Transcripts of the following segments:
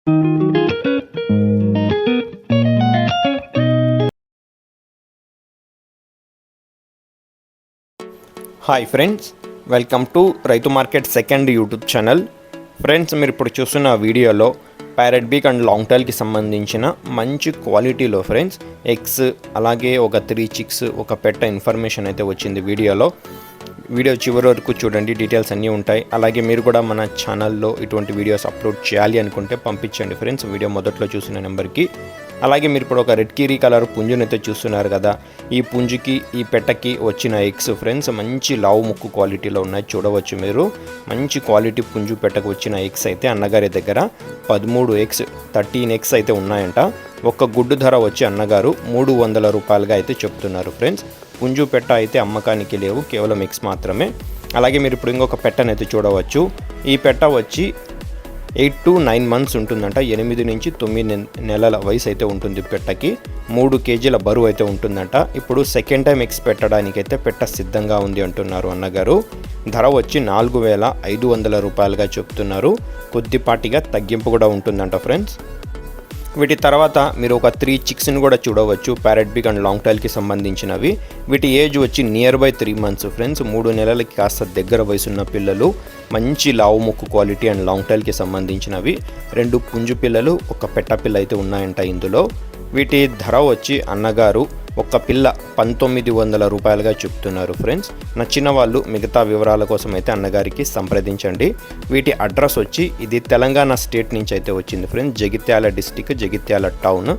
Hi friends, welcome to రైతు market second YouTube channel. Friends, మీరు ఇప్పుడు చూస్తున్న వీడియోలో ప్యారెట్ బీక్ అండ్ లాంగ్ టైల్కి సంబంధించిన మంచి క్వాలిటీలో ఫ్రెండ్స్ ఎగ్స్, అలాగే ఒక 3 చిక్స్, ఒక పెట్ట ఇన్ఫర్మేషన్ అయితే వచ్చింది వీడియోలో. వీడియో చివరి వరకు చూడండి, డీటెయిల్స్ అన్నీ ఉంటాయి. అలాగే మీరు కూడా మన ఛానల్లో ఇటువంటి వీడియోస్ అప్లోడ్ చేయాలి అనుకుంటే పంపించండి ఫ్రెండ్స్, వీడియో మొదట్లో చూసిన నెంబర్కి. అలాగే మీరు ఇప్పుడు ఒక రెడ్ కీరీ కలర్ పుంజునైతే చూస్తున్నారు కదా, ఈ పుంజుకి ఈ పెట్టకి వచ్చిన ఎగ్స్ ఫ్రెండ్స్ మంచి లావు ముక్కు క్వాలిటీలో ఉన్నాయి, చూడవచ్చు మీరు. మంచి క్వాలిటీ పుంజు పెట్టకు వచ్చిన ఎగ్స్ అయితే అన్నగారి దగ్గర 13 ఎగ్స్, 13 ఎగ్స్ అయితే ఉన్నాయంట. ఒక్క గుడ్డు ధర వచ్చి అన్నగారు 300 రూపాయలుగా అయితే చెప్తున్నారు ఫ్రెండ్స్. పుంజు పెట్ట అయితే అమ్మకానికి లేవు, కేవలం ఎగ్స్ మాత్రమే. అలాగే మీరు ఇప్పుడు ఇంకొక పెట్టనైతే చూడవచ్చు. ఈ పెట్ట వచ్చి 8 to 9 మంత్స్ ఉంటుందంట. 8 నుంచి 9 నెలల వయసు అయితే ఉంటుంది పెట్టకి. 3 కేజీల బరువు అయితే ఉంటుందంట. ఇప్పుడు సెకండ్ టైం ఎగ్స్ పెట్టడానికి అయితే పెట్ట సిద్ధంగా ఉంది అంటున్నారు అన్నగారు. ధర వచ్చి 4500 రూపాయలుగా చెప్తున్నారు. కొద్దిపాటిగా తగ్గింపు కూడా ఉంటుందంట ఫ్రెండ్స్. వీటి తర్వాత మీరు ఒక 3 చిక్స్ని కూడా చూడవచ్చు, ప్యారెట్ బీక్ అండ్ లాంగ్ టైల్కి సంబంధించినవి. వీటి ఏజ్ వచ్చి నియర్ బై 3 మంత్స్ ఫ్రెండ్స్. 3 నెలలకి కాస్త దగ్గర వయసున్న పిల్లలు, మంచి లావు ముక్కు క్వాలిటీ అండ్ లాంగ్ టైల్కి సంబంధించినవి. 2 పుంజు పిల్లలు, ఒక పెట్ట పిల్ల అయితే ఉన్నాయంట ఇందులో. వీటి ధర వచ్చి అన్నగారు ఒక పిల్ల 1900 రూపాయలుగా చెప్తున్నారు ఫ్రెండ్స్. నచ్చిన వాళ్ళు మిగతా వివరాల కోసం అయితే అన్నగారికి సంప్రదించండి. వీటి అడ్రస్ వచ్చి ఇది తెలంగాణ స్టేట్ నుంచి అయితే వచ్చింది friends, Jagtial district, Jagtial town.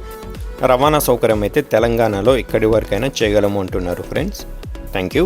రవాణా సౌకర్యం అయితే తెలంగాణలో ఎక్కడి వరకైనా చేయగలము అంటున్నారు ఫ్రెండ్స్. Thank you.